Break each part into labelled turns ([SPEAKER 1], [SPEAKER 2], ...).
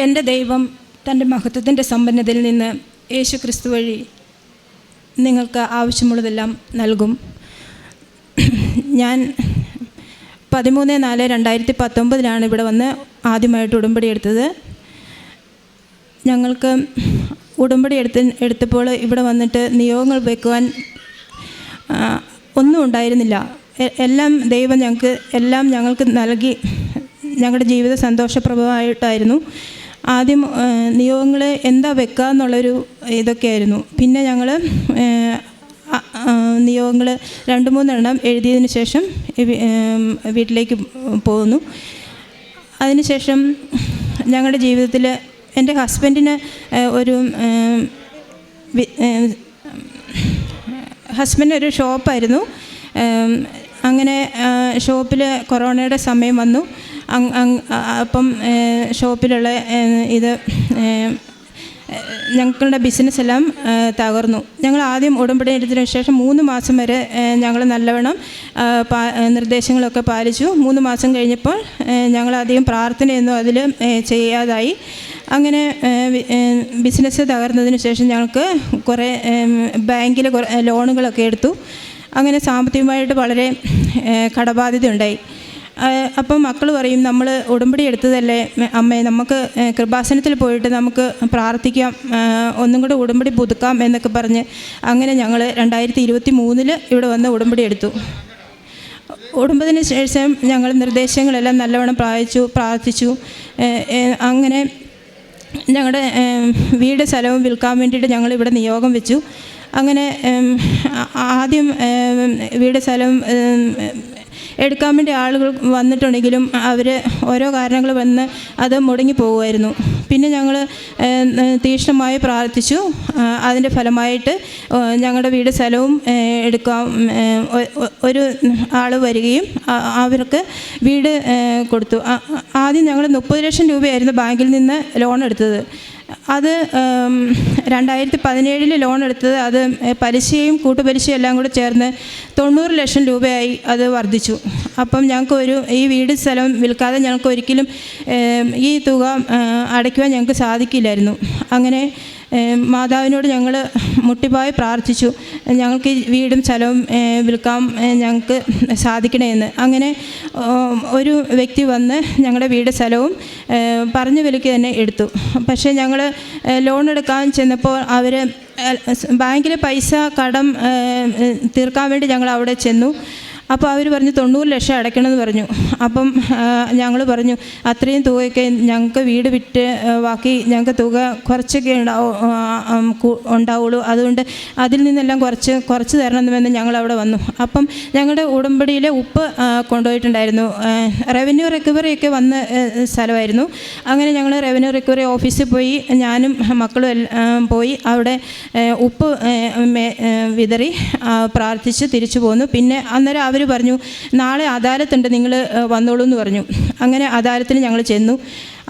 [SPEAKER 1] എൻ്റെ ദൈവം തൻ്റെ മഹത്വത്തിൻ്റെ സമ്പന്നതയിൽ നിന്ന് യേശു ക്രിസ്തു വഴി നിങ്ങൾക്ക് ആവശ്യമുള്ളതെല്ലാം നൽകും. ഞാൻ 13/4/2019 ഇവിടെ വന്ന് ആദ്യമായിട്ട് ഉടമ്പടി എടുത്തത്. ഞങ്ങൾക്ക് ഉടമ്പടി എടുത്തപ്പോൾ ഇവിടെ വന്നിട്ട് നിയോഗങ്ങൾ വെക്കുവാൻ ഒന്നും ഉണ്ടായിരുന്നില്ല. എല്ലാം ദൈവം ഞങ്ങൾക്ക് നൽകി. ഞങ്ങളുടെ ജീവിതം സന്തോഷപ്രദമായിട്ടായിരുന്നു. ആദ്യം നിയോഗങ്ങൾ എന്താ വെക്കുക എന്നുള്ളൊരു ഇതൊക്കെയായിരുന്നു. പിന്നെ ഞങ്ങൾ നിയോഗങ്ങൾ 2-3 എണ്ണം എഴുതിയതിന് ശേഷം വീട്ടിലേക്ക് പോന്നു. അതിനുശേഷം ഞങ്ങളുടെ ജീവിതത്തിൽ എൻ്റെ ഹസ്ബൻഡിന് ഒരു ഷോപ്പായിരുന്നു. അങ്ങനെ ഷോപ്പിൽ കൊറോണയുടെ സമയം വന്നു. അപ്പം ഷോപ്പിലുള്ള ഞങ്ങളുടെ ബിസിനസ് എല്ലാം തകർന്നു. ഞങ്ങൾ ആദ്യം ഉടമ്പടി എടുത്തതിന് ശേഷം 3 മാസം വരെ ഞങ്ങൾ നല്ലവണ്ണം നിർദ്ദേശങ്ങളൊക്കെ പാലിച്ചു. 3 മാസം കഴിഞ്ഞപ്പോൾ ഞങ്ങളധികം പ്രാർത്ഥനയൊന്നും അതിൽ ചെയ്യാതായി. അങ്ങനെ ബിസിനസ് തകർന്നതിന് ശേഷം ഞങ്ങൾക്ക് കുറേ ബാങ്കിൽ ലോണുകളൊക്കെ എടുത്തു. അങ്ങനെ സാമ്പത്തികമായിട്ട് വളരെ കടബാധ്യത ഉണ്ടായി. അപ്പം മക്കൾ പറയും, നമ്മൾ ഉടമ്പടി എടുത്തതല്ലേ അമ്മേ, നമുക്ക് കൃപാസനത്തിൽ പോയിട്ട് നമുക്ക് പ്രാർത്ഥിക്കാം, ഒന്നും കൂടെ ഉടമ്പടി പുതുക്കാം എന്നൊക്കെ പറഞ്ഞ് അങ്ങനെ ഞങ്ങൾ 2023 ഇവിടെ വന്ന് ഉടമ്പടി എടുത്തു. ഉടമ്പതിന് ശേഷം ഞങ്ങൾ നിർദ്ദേശങ്ങളെല്ലാം നല്ലവണ്ണം പ്രാർത്ഥിച്ചു. അങ്ങനെ ഞങ്ങളുടെ വീട് സ്ഥലവും വിൽക്കാൻ വേണ്ടിയിട്ട് ഞങ്ങളിവിടെ നിയോഗം വെച്ചു. അങ്ങനെ ആദ്യം വീട് സ്ഥലം എടുക്കാൻ വേണ്ടി ആളുകൾ വന്നിട്ടുണ്ടെങ്കിലും അവർ ഓരോ കാരണങ്ങൾ വന്ന് അത് മുടങ്ങി പോകുമായിരുന്നു. പിന്നെ ഞങ്ങൾ തീക്ഷ്ണമായി പ്രാർത്ഥിച്ചു. അതിൻ്റെ ഫലമായിട്ട് ഞങ്ങളുടെ വീട് സ്ഥലവും എടുക്കാൻ ഒരു ആൾ വരികയും അവർക്ക് വീട് കൊടുത്തു. ആദ്യം ഞങ്ങൾ 30 ലക്ഷം രൂപയായിരുന്നു ബാങ്കിൽ നിന്ന് ലോൺ എടുത്തത്. അത് 2017 ലോൺ എടുത്തത്. അത് പലിശയും കൂട്ടുപലിശയും എല്ലാം കൂടെ ചേർന്ന് 90 ലക്ഷം രൂപയായി അത് വർദ്ധിച്ചു. അപ്പം ഞങ്ങൾക്ക് ഈ വീട് സ്ഥലം വിൽക്കാതെ ഞങ്ങൾക്ക് ഒരിക്കലും ഈ തുക അടയ്ക്കുവാൻ ഞങ്ങൾക്ക് സാധിക്കില്ലായിരുന്നു. അങ്ങനെ മാതാവിനോട് ഞങ്ങൾ മുട്ടിപ്പായി പ്രാർത്ഥിച്ചു, ഞങ്ങൾക്ക് ഈ വീടും സ്ഥലവും വിൽക്കാൻ ഞങ്ങൾക്ക് സാധിക്കണമെന്ന്. അങ്ങനെ ഒരു വ്യക്തി വന്ന് ഞങ്ങളുടെ വീട് സ്ഥലവും പറഞ്ഞ വിലയ്ക്ക് തന്നെ എടുത്തു. പക്ഷേ ഞങ്ങൾ ലോൺ എടുക്കാൻ ചെന്നപ്പോൾ അവർ ബാങ്കിലെ പൈസ കടം തീർക്കാൻ വേണ്ടി ഞങ്ങൾ അവിടെ ചെന്നു. അപ്പോൾ അവർ പറഞ്ഞു 90 ലക്ഷം അടയ്ക്കണമെന്ന് പറഞ്ഞു. അപ്പം ഞങ്ങൾ പറഞ്ഞു, അത്രയും തുകയൊക്കെ ഞങ്ങൾക്ക് വീട് വിറ്റ് ബാക്കി ഞങ്ങൾക്ക് തുക കുറച്ചൊക്കെ ഉണ്ടാവുള്ളൂ, അതുകൊണ്ട് അതിൽ നിന്നെല്ലാം കുറച്ച് തരണമെന്ന് ഞങ്ങൾ അവിടെ വന്നു. അപ്പം ഞങ്ങളുടെ ഉടമ്പടിയിലെ ഉപ്പ് കൊണ്ടുപോയിട്ടുണ്ടായിരുന്നു. റവന്യൂ റിക്കവറിയൊക്കെ വന്ന സ്ഥലമായിരുന്നു. അങ്ങനെ ഞങ്ങൾ റവന്യൂ റിക്കവറി ഓഫീസിൽ പോയി ഞാനും മക്കളും പോയി അവിടെ ഉപ്പ് വിതറി പ്രാർത്ഥിച്ച് തിരിച്ചു പോന്നു. പിന്നെ അന്നേരം അവർ പറഞ്ഞു, നാളെ അദാലത്തുണ്ട്, നിങ്ങൾ വന്നോളൂ എന്ന് പറഞ്ഞു. അങ്ങനെ അദാലത്തിന് ഞങ്ങൾ ചെന്നു.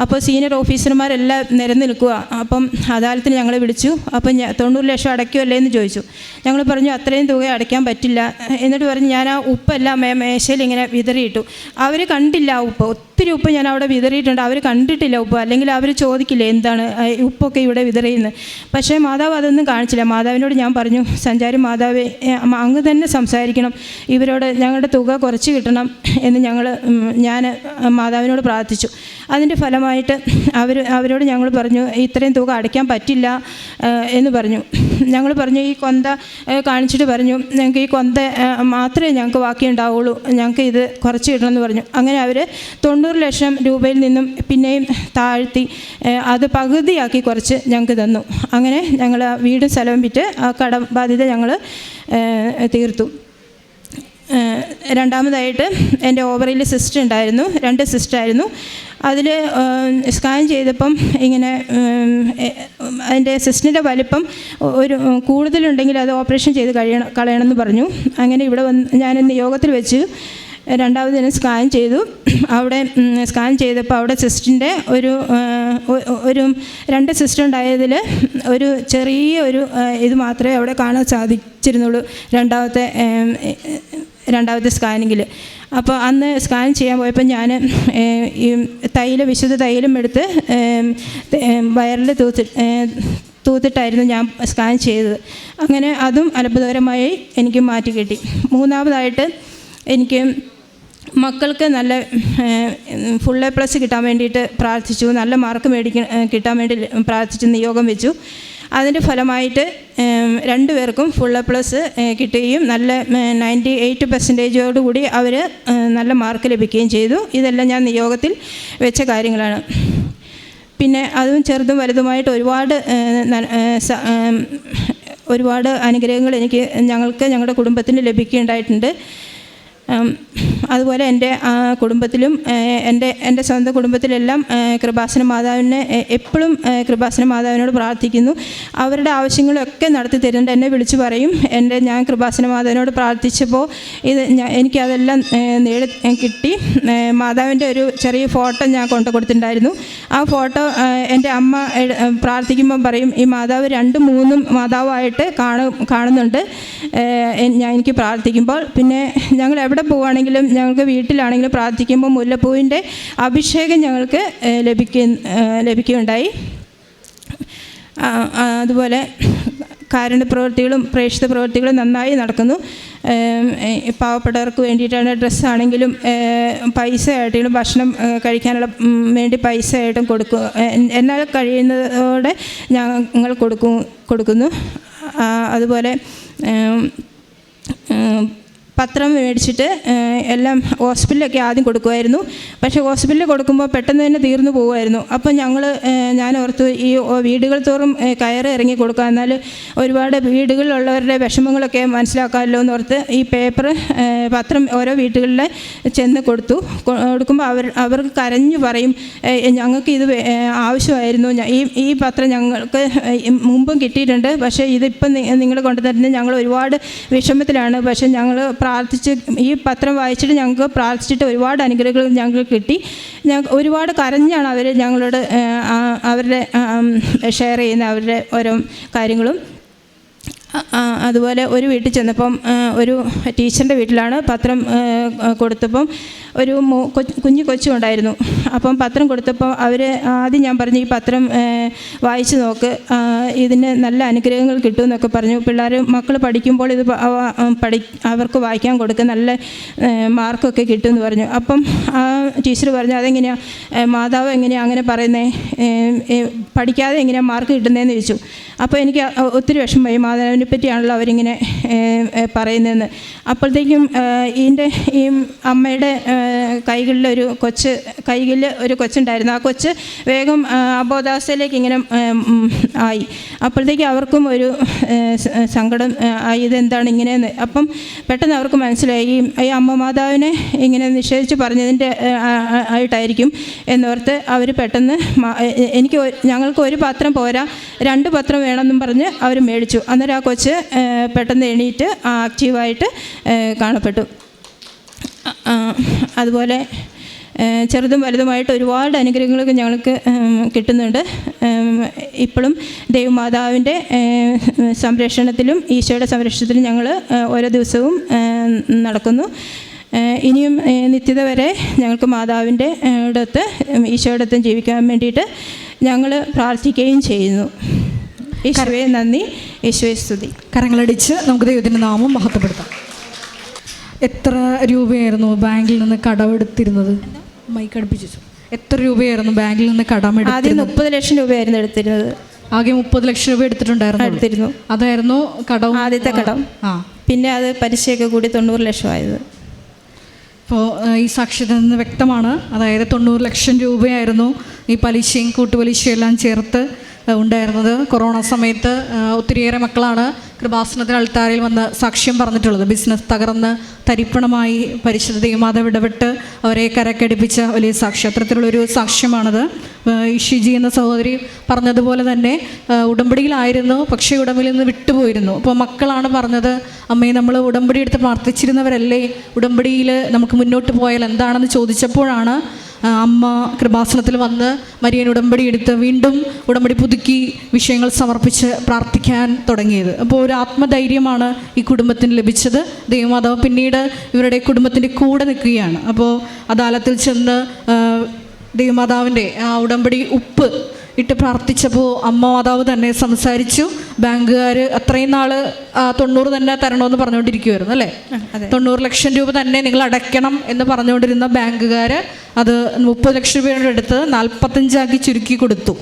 [SPEAKER 1] അപ്പോൾ സീനിയർ ഓഫീസർമാരെല്ലാം നിരന്ന് നിൽക്കുക. അപ്പം അദാലത്തിന് ഞങ്ങളെ വിളിച്ചു. അപ്പം 90 ലക്ഷം അടയ്ക്കുമല്ലേ എന്ന് ചോദിച്ചു. ഞങ്ങൾ പറഞ്ഞു അത്രയും തുക അടയ്ക്കാൻ പറ്റില്ല. എന്നിട്ട് പറഞ്ഞു, ഞാൻ ആ ഉപ്പെല്ലാം മേശയിൽ ഇങ്ങനെ വിതറിയിട്ടു. അവർ കണ്ടില്ല ആ ഉപ്പ്. ഒത്തിരി ഉപ്പ് ഞാൻ അവിടെ വിതറിയിട്ടുണ്ട്. അവർ കണ്ടിട്ടില്ല ഉപ്പ്. അല്ലെങ്കിൽ അവർ ചോദിക്കില്ലേ എന്താണ് ഉപ്പൊക്കെ ഇവിടെ വിതറിയുന്നത്. പക്ഷേ മാതാവ് അതൊന്നും കാണിച്ചില്ല. മാതാവിനോട് ഞാൻ പറഞ്ഞു, സഞ്ചാരി മാതാവേ, അങ്ങ് തന്നെ സംസാരിക്കണം, ഇവരോട് ഞങ്ങളുടെ തുക കുറച്ച് കിട്ടണം എന്ന് ഞാൻ മാതാവിനോട് പ്രാർത്ഥിച്ചു. അതിൻ്റെ ഫലമായിട്ട് അവരോട് ഞങ്ങൾ പറഞ്ഞു, ഇത്രയും തുക അടയ്ക്കാൻ പറ്റില്ല എന്ന് പറഞ്ഞു. ഞങ്ങൾ പറഞ്ഞു, ഈ കൊന്ത കാണിച്ചിട്ട് പറഞ്ഞു, ഞങ്ങൾക്ക് ഈ കൊന്ത മാത്രമേ ഞങ്ങൾക്ക് ബാക്കിയുണ്ടാവുള്ളൂ, ഞങ്ങൾക്ക് ഇത് കുറച്ച് കിട്ടണമെന്ന് പറഞ്ഞു. അങ്ങനെ അവർ 90 ലക്ഷം രൂപയിൽ നിന്നും പിന്നെയും താഴ്ത്തി അത് പകുതിയാക്കി കുറച്ച് ഞങ്ങൾക്ക് തന്നു. അങ്ങനെ ഞങ്ങൾ വീടും സ്ഥലവും വിറ്റ് ആ കടബാധ്യത ഞങ്ങൾ തീർത്തു. രണ്ടാമതായിട്ട് എൻ്റെ ഓവറിയിൽ സിസ്റ്റ് ഉണ്ടായിരുന്നു. 2 സിസ്റ്റായിരുന്നു. അതിൽ സ്കാൻ ചെയ്തപ്പം ഇങ്ങനെ അതിൻ്റെ സിസ്റ്റിൻ്റെ വലിപ്പം കൂടുതലുണ്ടെങ്കിൽ അത് ഓപ്പറേഷൻ ചെയ്ത് കളയണമെന്ന് പറഞ്ഞു. അങ്ങനെ ഇവിടെ ഞാൻ നിയോഗത്തിൽ വെച്ച് രണ്ടാമത് തന്നെ സ്കാൻ ചെയ്തു. അവിടെ സ്കാൻ ചെയ്തപ്പോൾ അവിടെ സിസ്റ്റിൻ്റെ ഒരു 2 സിസ്റ്റ് ഉണ്ടായതിൽ ഒരു ചെറിയ ഇത് മാത്രമേ അവിടെ കാണാൻ സാധിച്ചിരുന്നുള്ളൂ. രണ്ടാമത്തെ രണ്ടാമത്തെ സ്കാനിങ്ങിൽ. അപ്പോൾ അന്ന് സ്കാൻ ചെയ്യാൻ പോയപ്പോൾ ഞാൻ ഈ വിശുദ്ധ തൈലം എടുത്ത് വയറിൽ തൂത്തിട്ടായിരുന്നു ഞാൻ സ്കാൻ ചെയ്തത്. അങ്ങനെ അതും അത്ഭുതകരമായി എനിക്ക് മാറ്റി കിട്ടി. മൂന്നാമതായിട്ട് എനിക്ക് മക്കൾക്ക് നല്ല full A+ കിട്ടാൻ വേണ്ടിയിട്ട് പ്രാർത്ഥിച്ചു. നല്ല മാർക്ക് കിട്ടാൻ വേണ്ടി പ്രാർത്ഥിച്ചു, നിയോഗം വെച്ചു. അതിൻ്റെ ഫലമായിട്ട് 2 പേർക്കും full A+ കിട്ടുകയും നല്ല 98% കൂടി അവർ നല്ല മാർക്ക് ലഭിക്കുകയും ചെയ്തു. ഇതെല്ലാം ഞാൻ നിയോഗത്തിൽ വെച്ച കാര്യങ്ങളാണ്. പിന്നെ അതും ചെറുതും വലുതുമായിട്ട് ഒരുപാട് അനുഗ്രഹങ്ങൾ ഞങ്ങളുടെ കുടുംബത്തിന് ലഭിക്കുകയുണ്ടായിട്ടുണ്ട്. അതുപോലെ എൻ്റെ കുടുംബത്തിലും എൻ്റെ സ്വന്തം കുടുംബത്തിലെല്ലാം കൃപാസന മാതാവിനെ എപ്പോഴും കൃപാസന മാതാവിനോട് പ്രാർത്ഥിക്കുന്നു. അവരുടെ ആവശ്യങ്ങളൊക്കെ നടത്തി തരുന്നുണ്ട്. എന്നെ വിളിച്ചു പറയും. ഞാൻ കൃപാസന മാതാവിനോട് പ്രാർത്ഥിച്ചപ്പോൾ എനിക്കതെല്ലാം കിട്ടി. മാതാവിൻ്റെ ഒരു ചെറിയ ഫോട്ടോ ഞാൻ കൊടുത്തിട്ടുണ്ടായിരുന്നു. ആ ഫോട്ടോ എൻ്റെ അമ്മ പ്രാർത്ഥിക്കുമ്പം പറയും, ഈ മാതാവ് 2, 3 മാതാവായിട്ട് കാണുന്നുണ്ട് എനിക്ക് പ്രാർത്ഥിക്കുമ്പോൾ. പിന്നെ ഞങ്ങൾ എവിടെ പോവുകയാണെങ്കിലും ഞങ്ങൾക്ക് വീട്ടിലാണെങ്കിലും പ്രാർത്ഥിക്കുമ്പോൾ മുല്ലപ്പൂവിൻ്റെ അഭിഷേകം ഞങ്ങൾക്ക് ലഭിക്കുകയുണ്ടായി. അതുപോലെ കാരുണ്യപ്രവൃത്തികളും പ്രേക്ഷിത പ്രവൃത്തികളും നന്നായി നടക്കുന്നു. പാവപ്പെട്ടവർക്ക് വേണ്ടിയിട്ടാണ് ഡ്രസ്സാണെങ്കിലും പൈസ ആയിട്ടും ഭക്ഷണം കഴിക്കാനുള്ള വേണ്ടി പൈസ ആയിട്ടും എന്നാൽ കഴിയുന്നതോടെ ഞങ്ങൾ കൊടുക്കുന്നു. അതുപോലെ പത്രം മേടിച്ചിട്ട് എല്ലാം ഹോസ്പിറ്റലിലൊക്കെ ആദ്യം കൊടുക്കുമായിരുന്നു. പക്ഷേ ഹോസ്പിറ്റലിൽ കൊടുക്കുമ്പോൾ പെട്ടെന്ന് തന്നെ തീർന്നു പോകുമായിരുന്നു. അപ്പം ഞാൻ ഓർത്തു ഈ വീടുകൾ തോറും കയറി ഇറങ്ങി കൊടുക്കുക, എന്നാൽ ഒരുപാട് വീടുകളിലുള്ളവരുടെ വിഷമങ്ങളൊക്കെ മനസ്സിലാക്കാമല്ലോ എന്നോർത്ത് ഈ പത്രം ഓരോ വീടുകളിൽ ചെന്ന് കൊടുക്കുമ്പോൾ അവർക്ക് കരഞ്ഞു പറയും, ഞങ്ങൾക്ക് ഇത് ആവശ്യമായിരുന്നു, ഈ പത്രം ഞങ്ങൾക്ക് മുമ്പും കിട്ടിയിട്ടുണ്ട്, പക്ഷേ ഇതിപ്പം നിങ്ങൾ കൊണ്ടുതരുന്നത് ഞങ്ങൾ ഒരുപാട് വിഷമത്തിലാണ്. പക്ഷേ ഞങ്ങൾ ഈ പത്രം വായിച്ചിട്ട് ഞങ്ങൾക്ക് പ്രാർത്ഥിച്ചിട്ട് ഒരുപാട് അനുഗ്രഹങ്ങൾ ഞങ്ങൾക്ക് കിട്ടി. ഒരുപാട് കരഞ്ഞാണ് അവർ ഞങ്ങളോട് അവരുടെ ഷെയർ ചെയ്യുന്ന അവരുടെ ഓരോ കാര്യങ്ങളും. അതുപോലെ ഒരു വീട്ടിൽ ചെന്നപ്പം ഒരു ടീച്ചറിൻ്റെ വീട്ടിലാണ് പത്രം കൊടുത്തപ്പം ഒരു കുഞ്ഞു കൊച്ചുണ്ടായിരുന്നു. അപ്പം പത്രം കൊടുത്തപ്പോൾ ആദ്യം ഞാൻ പറഞ്ഞു, ഈ പത്രം വായിച്ച് നോക്ക്, ഇതിന് നല്ല അനുഗ്രഹങ്ങൾ കിട്ടുമെന്നൊക്കെ പറഞ്ഞു. മക്കൾ പഠിക്കുമ്പോൾ ഇത് അവർക്ക് വായിക്കാൻ കൊടുക്കുക, നല്ല മാർക്കൊക്കെ കിട്ടുമെന്ന് പറഞ്ഞു. അപ്പം ആ ടീച്ചർ പറഞ്ഞു, അതെങ്ങനെയാണ് മാതാവ് എങ്ങനെയാണ് അങ്ങനെ പറയുന്നത്, പഠിക്കാതെ എങ്ങനെയാണ് മാർക്ക് കിട്ടുന്നതെന്ന് ചോദിച്ചു. അപ്പോൾ എനിക്ക് ഒത്തിരി വിഷമമായി, മാതാവിനെ പറ്റിയാണല്ലോ അവരിങ്ങനെ പറയുന്നതെന്ന്. അപ്പോഴത്തേക്കും ഈ അമ്മയുടെ കൈകളിൽ ഒരു കൊച്ചുണ്ടായിരുന്നു. ആ കൊച്ച് വേഗം അബോധാവസ്ഥയിലേക്ക് ഇങ്ങനെ ആയി. അപ്പോഴത്തേക്കും അവർക്കും ഒരു സങ്കടം ആയി, ഇതെന്താണ് ഇങ്ങനെയെന്ന്. അപ്പം പെട്ടെന്ന് അവർക്ക് മനസ്സിലായി, ഈ അമ്മ മാതാവിനെ ഇങ്ങനെ നിഷേധിച്ച് പറഞ്ഞതിൻ്റെ ആയിട്ടായിരിക്കും എന്നോർത്ത് അവർ പെട്ടെന്ന് ഞങ്ങൾക്ക് ഒരു പത്രം പോരാ, 2 പത്രം വേണമെന്നും പറഞ്ഞ് അവർ മേടിച്ചു. അന്നേരം ആ കൊച്ച് പെട്ടെന്ന് എണീറ്റ് ആക്റ്റീവായിട്ട് കാണപ്പെട്ടു. അതുപോലെ ചെറുതും വലുതുമായിട്ട് ഒരുപാട് അനുഗ്രഹങ്ങളൊക്കെ ഞങ്ങൾക്ക് കിട്ടുന്നുണ്ട്. ഇപ്പോഴും ദൈവമാതാവിൻ്റെ സംരക്ഷണത്തിലും ഈശോയുടെ സംരക്ഷണത്തിലും ഞങ്ങൾ ഓരോ ദിവസവും നടക്കുന്നു. ഇനിയും നിത്യത വരെ ഞങ്ങൾക്ക് മാതാവിൻ്റെ അടുത്ത് ഈശോയുടെ അടുത്തും ജീവിക്കാൻ വേണ്ടിയിട്ട് ഞങ്ങൾ പ്രാർത്ഥിക്കുകയും ചെയ്യുന്നു. ഈശോയെ നന്ദി, ഈശോയെ സ്തുതി.
[SPEAKER 2] കരങ്ങളടിച്ച് നമുക്ക് ദൈവത്തിൻ്റെ നാമം മഹത്വപ്പെടുത്താം. എത്ര രൂപയായിരുന്നു ബാങ്കിൽ നിന്ന് കടമെടുത്തിരുന്നത്? മൈക്ക് അടുപ്പിച്ചു. എത്ര രൂപയായിരുന്നു ബാങ്കിൽ നിന്ന് കടമെടുത്തത്?
[SPEAKER 1] ആദ്യം 30 ലക്ഷം രൂപയായിരുന്നു എടുത്തിരുന്നത്.
[SPEAKER 2] ആകെ 30 ലക്ഷം രൂപ എടുത്തിരുന്നു. അതായിരുന്നു കടം,
[SPEAKER 1] ആദ്യത്തെ കടം. പിന്നെ അത് പലിശയൊക്കെ കൂടി 90 ലക്ഷമായത്.
[SPEAKER 2] ഇപ്പോൾ ഈ സാക്ഷ്യത്തിൽ നിന്ന് വ്യക്തമാണ്, അതായത് 90 ലക്ഷം രൂപയായിരുന്നു ഈ പലിശയും കൂട്ടുപലിശയും എല്ലാം ചേർത്ത് ഉണ്ടായിരുന്നത്. കൊറോണ സമയത്ത് ഒത്തിരിയേറെ മക്കളാണ് കൃപാസനത്തിന് അൾത്താരയിൽ വന്ന് സാക്ഷ്യം പറഞ്ഞിട്ടുള്ളത്. ബിസിനസ് തകർന്ന് തരിപ്പണമായി പരിശുദ്ധ ദൈവമാതാവ് ഇടപെട്ട് അവരെ കരക്കടിപ്പിച്ച വലിയ സാക്ഷ്യം. അത്തരത്തിലുള്ളൊരു സാക്ഷ്യമാണത്. ഇഷിജി എന്ന സഹോദരി പറഞ്ഞതുപോലെ തന്നെ ഉടമ്പടിയിലായിരുന്നു, പക്ഷേ ഉടമ്പടിയിൽ നിന്ന് വിട്ടുപോയിരുന്നു. അപ്പോൾ മക്കളാണ് പറഞ്ഞത്, അമ്മേ നമ്മൾ ഉടമ്പടി എടുത്ത് പ്രാർത്ഥിച്ചിരുന്നവരല്ലേ, ഉടമ്പടിയിൽ നമുക്ക് മുന്നോട്ട് പോയാൽ എന്താണെന്ന് ചോദിച്ചപ്പോഴാണ് അമ്മ കൃപാസനത്തിൽ വന്ന് മരിയൻ ഉടമ്പടി എടുത്ത് വീണ്ടും ഉടമ്പടി പുതുക്കി വിഷയങ്ങൾ സമർപ്പിച്ച് പ്രാർത്ഥിക്കാൻ തുടങ്ങിയത്. അപ്പോൾ ഒരു ആത്മധൈര്യമാണ് ഈ കുടുംബത്തിന് ലഭിച്ചത്. ദൈവമാതാവ് പിന്നീട് ഇവരുടെ കുടുംബത്തിൻ്റെ കൂടെ നിൽക്കുകയാണ്. അപ്പോൾ അദാലത്തിൽ ചെന്ന് ദൈവമാതാവിൻ്റെ ആ ഉടമ്പടി ഉപ്പ് ഇട്ട് പ്രാർത്ഥിച്ചപ്പോൾ അമ്മ മാതാവ് തന്നെ സംസാരിച്ചു. ബാങ്കുകാർ അത്രയും നാൾ 90 തന്നെ തരണമെന്ന് പറഞ്ഞുകൊണ്ടിരിക്കുമായിരുന്നു അല്ലേ? 90 ലക്ഷം രൂപ തന്നെ നിങ്ങൾ അടയ്ക്കണം എന്ന് പറഞ്ഞുകൊണ്ടിരുന്ന ബാങ്കുകാർ അത് 30 ലക്ഷം രൂപയുടെ അടുത്ത് 45 ചുരുക്കി കൊടുത്തു.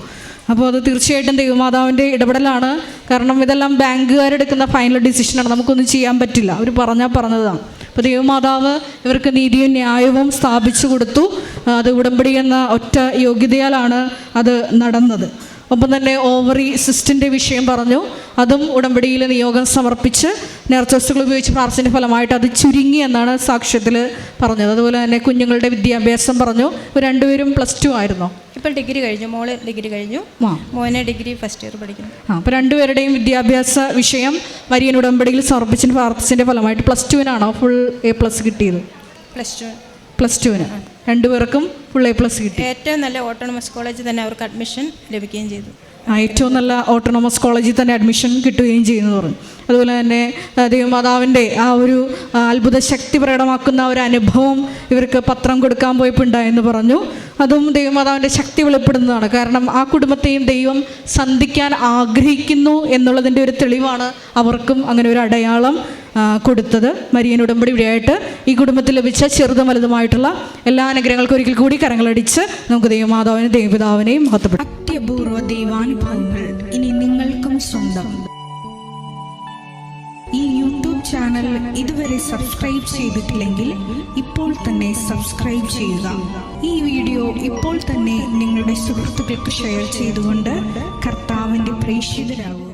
[SPEAKER 2] അപ്പോൾ അത് തീർച്ചയായിട്ടും ദൈവമാതാവിൻ്റെ ഇടപെടലാണ്. കാരണം ഇതെല്ലാം ബാങ്കുകാരെടുക്കുന്ന ഫൈനൽ ഡിസിഷനാണ്, നമുക്കൊന്നും ചെയ്യാൻ പറ്റില്ല. അവർ പറഞ്ഞതാണ്. അപ്പോൾ ദൈവമാതാവ് ഇവർക്ക് നീതിയും ന്യായവും സ്ഥാപിച്ചു കൊടുത്തു. അത് ഉടമ്പടി എന്ന ഒറ്റ യോഗ്യതയാലാണ് അത് നടന്നത്. ഒപ്പം തന്നെ ഓവറി സിസ്റ്റിൻ്റെ വിഷയം പറഞ്ഞു. അതും ഉടമ്പടിയിൽ നിയോഗം സമർപ്പിച്ച് നേർച്ചവസ്തുക്കൾ ഉപയോഗിച്ച് പ്രാർത്ഥനയുടെ ഫലമായിട്ട് അത് ചുരുങ്ങി എന്നാണ് സാക്ഷ്യത്തിൽ പറഞ്ഞത്. അതുപോലെ തന്നെ കുഞ്ഞുങ്ങളുടെ വിദ്യാഭ്യാസം പറഞ്ഞു. രണ്ടുപേരും +2 ആയിരുന്നു.
[SPEAKER 1] ഇപ്പോൾ ഡിഗ്രി കഴിഞ്ഞു. മോള് ഡിഗ്രി കഴിഞ്ഞു, മോനെ ഡിഗ്രി ഫസ്റ്റ് ഇയർ പഠിക്കുന്നു.
[SPEAKER 2] അപ്പോൾ രണ്ടുപേരുടെയും വിദ്യാഭ്യാസ വിഷയം മരിയൻ ഉടമ്പടിയിൽ സമർപ്പിച്ചതിന് പ്രാർത്ഥിച്ചതിൻ്റെ ഫലമായിട്ട് +2-നാണോ ഫുൾ A+ കിട്ടിയത്? +2-ന് രണ്ടുപേർക്കും ഫുൾ A+ കിട്ടി.
[SPEAKER 1] ഏറ്റവും നല്ല ഓട്ടോണമസ് കോളേജിൽ തന്നെ അവർക്ക് അഡ്മിഷൻ ലഭിക്കുകയും ചെയ്തു.
[SPEAKER 2] ഏറ്റവും നല്ല ഓട്ടോണമസ് കോളേജിൽ തന്നെ അഡ്മിഷൻ കിട്ടുകയും ചെയ്യുമെന്ന് പറഞ്ഞു. അതുപോലെ തന്നെ ദൈവമാതാവിൻ്റെ ആ ഒരു അത്ഭുത ശക്തി പ്രകടമാക്കുന്ന ഒരു അനുഭവം ഇവർക്ക് പത്രം കൊടുക്കാൻ പോയപ്പോൾ ഉണ്ടായെന്ന് പറഞ്ഞു. അതും ദൈവമാതാവിൻ്റെ ശക്തി വെളിപ്പെടുന്നതാണ്. കാരണം ആ കുടുംബത്തെയും ദൈവം സന്ധിക്കാൻ ആഗ്രഹിക്കുന്നു എന്നുള്ളതിൻ്റെ ഒരു തെളിവാണ് അവർക്കും അങ്ങനെ ഒരു അടയാളം കൊടുത്തത്. മരിയൻ ഉടമ്പടി ഇവിടെയായിട്ട് ഈ കുടുംബത്തിൽ ലഭിച്ച ചെറുതും വലുതുമായിട്ടുള്ള എല്ലാ അനുഗ്രഹങ്ങൾക്കും ഒരിക്കൽ കൂടി കരങ്ങളടിച്ച് നമുക്ക് ദൈവമാതാവിനെയും ദൈവപിതാവിനെയും മഹത്വപ്പെടും.
[SPEAKER 3] അത്യപൂർവ ദൈവാനുഭവങ്ങൾ ഇനി നിങ്ങൾക്കും സ്വന്തം. ഈ യൂട്യൂബ് ചാനൽ ഇതുവരെ സബ്സ്ക്രൈബ് ചെയ്തിട്ടില്ലെങ്കിൽ ഇപ്പോൾ തന്നെ സബ്സ്ക്രൈബ് ചെയ്യുക. ഈ വീഡിയോ ഇപ്പോൾ തന്നെ നിങ്ങളുടെ സുഹൃത്തുക്കൾക്ക് ഷെയർ ചെയ്തുകൊണ്ട് കർത്താവിൻ്റെ പ്രേക്ഷിതരാകുക.